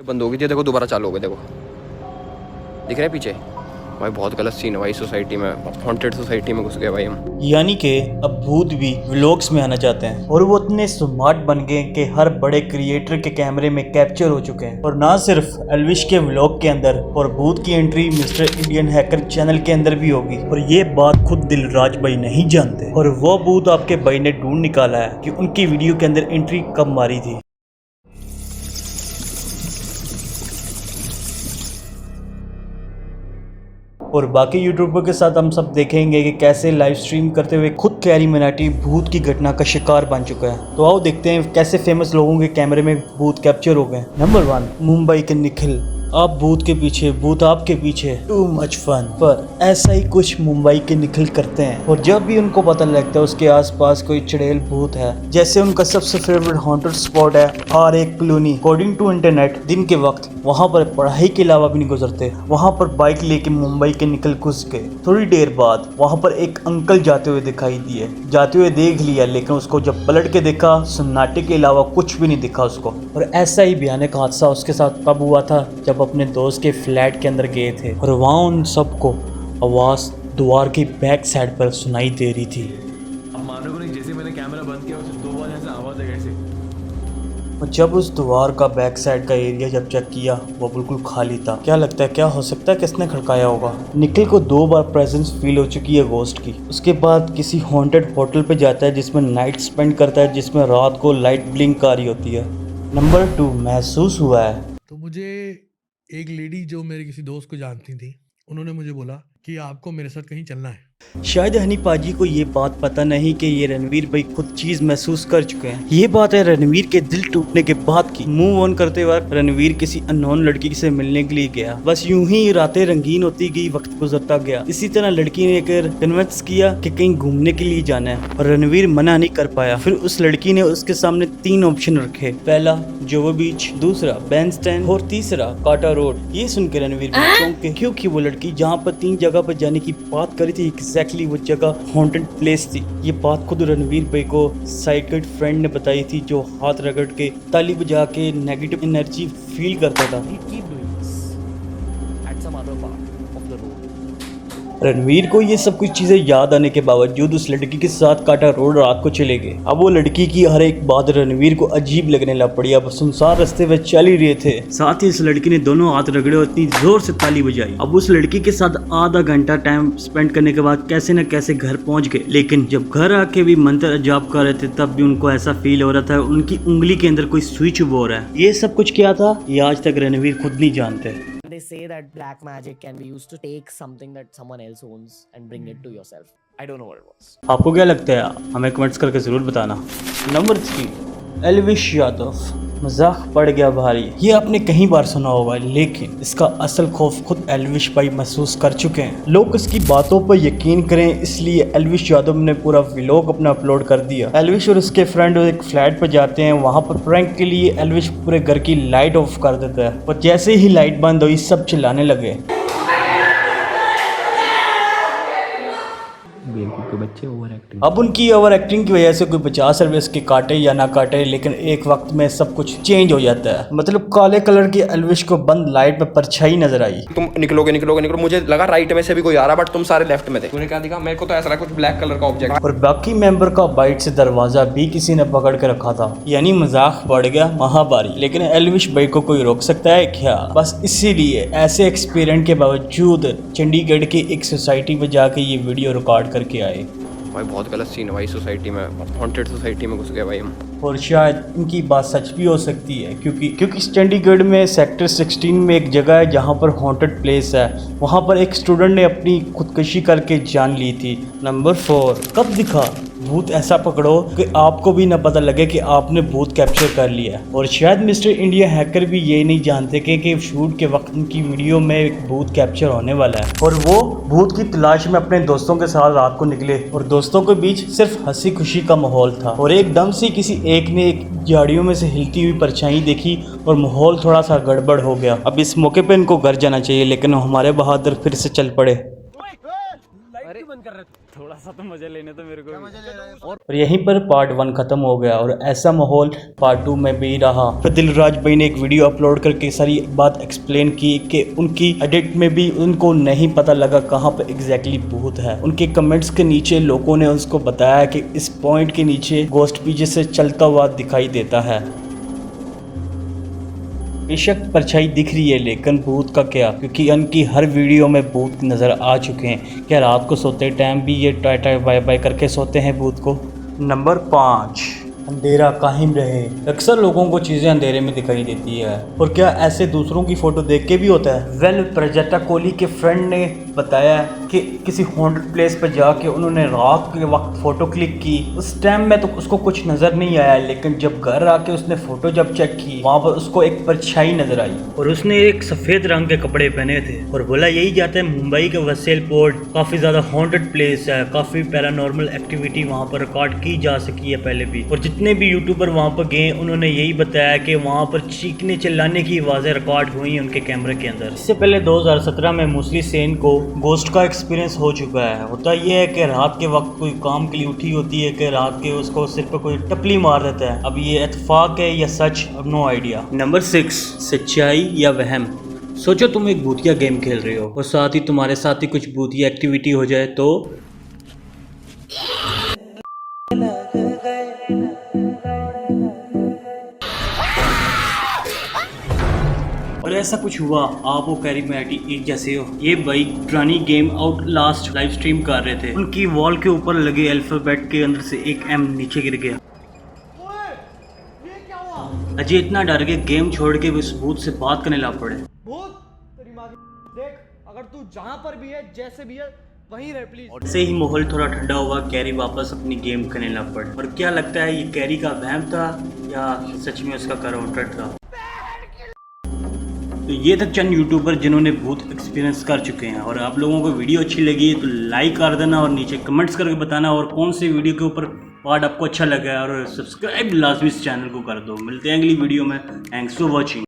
बंद होगी थी, देखो दोबारा चालू हो गए, देखो दिख रहा है पीछे। भाई बहुत गलत सीन है भाई, सोसाइटी में हॉन्टेड सोसाइटी में घुस गए भाई हम। यानी कि अब भूत भी व्लॉग्स में आना चाहते हैं और वो इतने स्मार्ट बन गए कि हर बड़े क्रिएटर के कैमरे में कैप्चर हो चुके हैं। और ना सिर्फ एल्विश के व्लॉग के अंदर, और भूत की entry mister Indian hacker channel के अंदर भी होगी। और ये बात खुद दिलराज भाई नहीं जानते, और वो भूत आपके भाई ने ढूंढ निकाला है कि उनकी वीडियो के अंदर एंट्री कब मारी थी। और बाकी यूट्यूबर के साथ हम सब देखेंगे कि कैसे लाइव स्ट्रीम करते हुए खुद कैरी मिनाटी भूत की घटना का शिकार बन चुका है। तो आओ देखते हैं कैसे फेमस लोगों के कैमरे में भूत कैप्चर हो गए। नंबर 1, मुंबई के निखिल। आप भूत के पीछे, भूत आपके पीछे, टू मच फन। पर ऐसा ही कुछ मुंबई के निखिल करते हैं, और जब भी उनको पता लगता है उसके आसपास कोई चुड़ैल भूत है, जैसे उनका सबसे फेवरेट हॉन्टेड स्पॉट है R.A. Colony. According to internet दिन के वक्त वहाँ पर पढ़ाई के अलावा भी नहीं गुजरते, वहाँ पर बाइक लेके मुंबई के निकल घुस गए। थोड़ी देर बाद वहाँ पर एक अंकल जाते हुए दिखाई दिए, जाते हुए देख लिया, लेकिन उसको जब पलट के देखा सन्नाटे के अलावा कुछ भी नहीं दिखा उसको। और ऐसा ही भयानक हादसा उसके साथ तब हुआ था जब अपने दोस्त के फ्लैट के अंदर गए थे, और वहाँ उन सबको आवाज़ द्वार की बैक साइड पर सुनाई दे रही थी। अब मानोगे नहीं, जैसे मैंने कैमरा बंद किया उससे 2 बार ऐसे आवाज़ है कैसे। और जब उस द्वार का बैक साइड का एरिया जब चेक किया, वो बिल्कुल खाली था। क्या लगता है क्या हो सकता है, किसने खड़काया होगा? निखिल को 2 बार प्रेजेंस फील हो चुकी है गोस्ट की। उसके बाद किसी हॉन्टेड होटल पे जाता है जिसमें नाइट स्पेंड करता है, जिसमें रात को लाइट ब्लिंक आ रही होती है। नंबर 2, महसूस हुआ है। तो मुझे एक लेडी जो मेरे किसी दोस्त को जानती थी, उन्होंने मुझे बोला कि आपको मेरे साथ कहीं चलना है। शायद हनी पाजी को ये बात पता नहीं कि ये रणवीर भाई खुद चीज महसूस कर चुके हैं। ये बात है रणवीर के दिल टूटने के बाद की। मूव ऑन करते वक्त रणवीर किसी अननोन लड़की से मिलने के लिए गया। बस यूं ही रातें रंगीन होती गई, वक्त गुजरता गया। इसी तरह लड़की ने कन्विंस किया कि कहीं घूमने के लिए जाना है, और रणवीर मना नहीं कर पाया। फिर उस लड़की ने उसके सामने 3 ऑप्शन रखे। पहला जोवो बीच, दूसरा बैंडस्टैंड, और तीसरा काटा रोड। ये सुन के रणवीर चौंक के, क्योंकि वो लड़की जहाँ पर 3 जगह पर जाने की बात करी थी, एग्जैक्टली वो जगह हॉन्टेड प्लेस थी। ये बात खुद रणवीर भाई को साइकिट फ्रेंड ने बताई थी, जो हाथ रगड़ के ताली बजा के नेगेटिव एनर्जी फील करता था। रणवीर को ये सब कुछ चीजें याद आने के बावजूद उस लड़की के साथ काटा रोड रात को चले गए। अब वो लड़की की हर एक बात रणवीर को अजीब लगने लग पड़ी। अब सुनसान रास्ते में चल ही रहे थे, साथ ही इस लड़की ने दोनों हाथ रगड़े और इतनी जोर से ताली बजाई। अब उस लड़की के साथ आधा घंटा टाइम स्पेंड करने के बाद कैसे न कैसे घर पहुंच गए, लेकिन जब घर आके भी मंत्र जाप कर रहे थे तब भी उनको ऐसा फील हो रहा था उनकी उंगली के अंदर कोई स्विच हो रहा है। ये सब कुछ क्या था, ये आज तक रणवीर खुद नहीं जानते। They say that black magic can be used to take something that someone else owns and bring it to yourself. I don't know what it was. आपको क्या लगता है, हमें कमेंट्स करके जरूर बताना। नंबर 3, एल्विश यादव। मजाक पड़ गया भारी। ये आपने कई बार सुना होगा, लेकिन इसका असल खौफ खुद एल्विश भाई महसूस कर चुके हैं। लोग इसकी बातों पर यकीन करें, इसलिए एल्विश यादव ने पूरा व्लॉग अपना अपलोड कर दिया। एल्विश और उसके फ्रेंड एक फ्लैट पर जाते हैं। वहां पर प्रैंक के लिए एल्विश पूरे घर की लाइट ऑफ कर देता है, और जैसे ही लाइट बंद हुई सब चिल्लाने लगे। बच्चे ओवर एक्टिंग। अब उनकी ओवर एक्टिंग की वजह से कोई 50 रुपये के काटे या ना काटे, लेकिन एक वक्त में सब कुछ चेंज हो जाता है। मतलब काले कलर की एल्विश को बंद लाइट में परछाई नजर आई। तुम निकलोगे, मुझे लगा राइट में से भी कोई आ रहा, बट तुम सारे लेफ्ट में थे। तूने क्या दिखा? मेरे को तो ऐसा लगा कुछ ब्लैक कलर का ऑब्जेक्ट। और बाकी मेंबर का बाइट से दरवाजा भी किसी ने पकड़ के रखा था। यानी मजाक बढ़ गया महाभारी। लेकिन एल्विश भाई को कोई रोक सकता है क्या? बस इसीलिए ऐसे एक्सपीरियंस के बावजूद चंडीगढ़ की एक सोसाइटी में जाके ये वीडियो रिकॉर्ड करके आए। भाई बहुत गलत सीन है भाई, सोसाइटी में हॉन्टेड सोसाइटी में घुस गए भाई हम। और शायद इनकी बात सच भी हो सकती है, क्योंकि चंडीगढ़ में सेक्टर 16 में एक जगह है जहाँ पर हॉन्टेड प्लेस है। वहाँ पर एक स्टूडेंट ने अपनी खुदकुशी करके जान ली थी। नंबर 4, कब दिखा भूत ऐसा पकड़ो कि आपको भी ना पता लगे कि आपने भूत कैप्चर कर लिया। और शायद मिस्टर इंडिया हैकर भी ये नहीं जानते कि शूट के वक्त उनकी वीडियो में एक भूत कैप्चर होने वाला है, और वो भूत की तलाश में अपने दोस्तों के साथ रात को निकले, और दोस्तों के बीच सिर्फ हंसी खुशी का माहौल था। और एकदम से किसी एक ने एक झाड़ियों में से हिलती हुई परछाई देखी और माहौल थोड़ा सा गड़बड़ हो गया। अब इस मौके पे इनको घर जाना चाहिए, लेकिन हमारे बहादुर फिर से चल पड़े। लाइट क्यों बंद कर रहे थे? थोड़ा सा तो मजा लेने तो मेरे को और यहीं पर पार्ट 1 खत्म हो गया और ऐसा माहौल पार्ट 2 में भी रहा। फिर दिलराज भाई ने एक वीडियो अपलोड करके सारी बात एक्सप्लेन की कि उनकी एडिट में भी उनको नहीं पता लगा कहाँ पे एग्जैक्टली भूत है। उनके कमेंट्स के नीचे लोगों ने उसको बताया कि इस पॉइंट के नीचे गोस्ट पीछे से चलता हुआ दिखाई देता है। बेशक परछाई दिख रही है लेकिन भूत का क्या, क्योंकि उनकी हर वीडियो में भूत नज़र आ चुके हैं। क्या रात को सोते टाइम भी ये टाई टाई बाय बाय करके सोते हैं भूत को? नंबर 5, अंधेरा कायम रहे। अक्सर लोगों को चीज़ें अंधेरे में दिखाई देती है, और क्या ऐसे दूसरों की फ़ोटो देख के भी होता है? वेल, प्रजाता कोहली के फ्रेंड ने बताया कि किसी हॉन्टेड प्लेस पर जाके उन्होंने रात के वक्त फ़ोटो क्लिक की। उस टाइम में तो उसको कुछ नज़र नहीं आया, लेकिन जब घर आके उसने फ़ोटो जब चेक की, वहाँ पर उसको एक परछाई नज़र आई और उसने एक सफ़ेद रंग के कपड़े पहने थे और बोला यही जाता है मुंबई के वसेल पोर्ट काफ़ी ज़्यादा हॉन्टेड प्लेस है, काफ़ी पैरानॉर्मल एक्टिविटी वहाँ पर रिकॉर्ड की जा सकी है पहले भी। और जितने भी यूट्यूबर वहाँ पर गए उन्होंने यही बताया कि वहाँ पर चीखने चिल्लाने की आवाज़ें रिकॉर्ड हुई उनके कैमरे के अंदर। इससे पहले 2017 में मुस्लिम सेन को गोस्ट का एक्सपीरियंस हो चुका है। होता यह है कि रात के वक्त कोई काम के लिए उठी होती है कि रात के उसको सिर पर कोई टपली मार देता है। अब ये इत्तेफाक है या सच, अब नो आइडिया। नंबर 6, सच्चाई या वहम। सोचो तुम एक भूतिया गेम खेल रहे हो और साथ ही तुम्हारे साथ ही कुछ भूतिया एक्टिविटी हो जाए तो और ऐसा कुछ हुआ, आप वो कैरी मैटी एक जैसे हो। ये भाई पुरानी game out last live stream कर रहे थे, उनकी वॉल के ऊपर लगे अल्फाबेट के अंदर से एक M नीचे गिर गया। अजय इतना डर के गेम छोड़ के उस भूत से बात करने लग पड़े। भूत तेरी माँ की देख, अगर तू जहाँ पर भी है जैसे भी है वहीं रह प्लीज। से ही माहौल थोड़ा ठंडा हुआ, कैरी वापस अपनी गेम करने लग पड़े। और क्या लगता है ये कैरी का वहम था या सच में उसका काउंटर था? तो ये थे चंद यूट्यूबर जिन्होंने भूत एक्सपीरियंस कर चुके हैं। और आप लोगों को वीडियो अच्छी लगी तो लाइक कर देना और नीचे कमेंट्स करके बताना और कौन सी वीडियो के ऊपर पार्ट आपको अच्छा लगा है, और सब्सक्राइब लाजमी इस चैनल को कर दो। मिलते हैं अगली वीडियो में। Thanks for watching.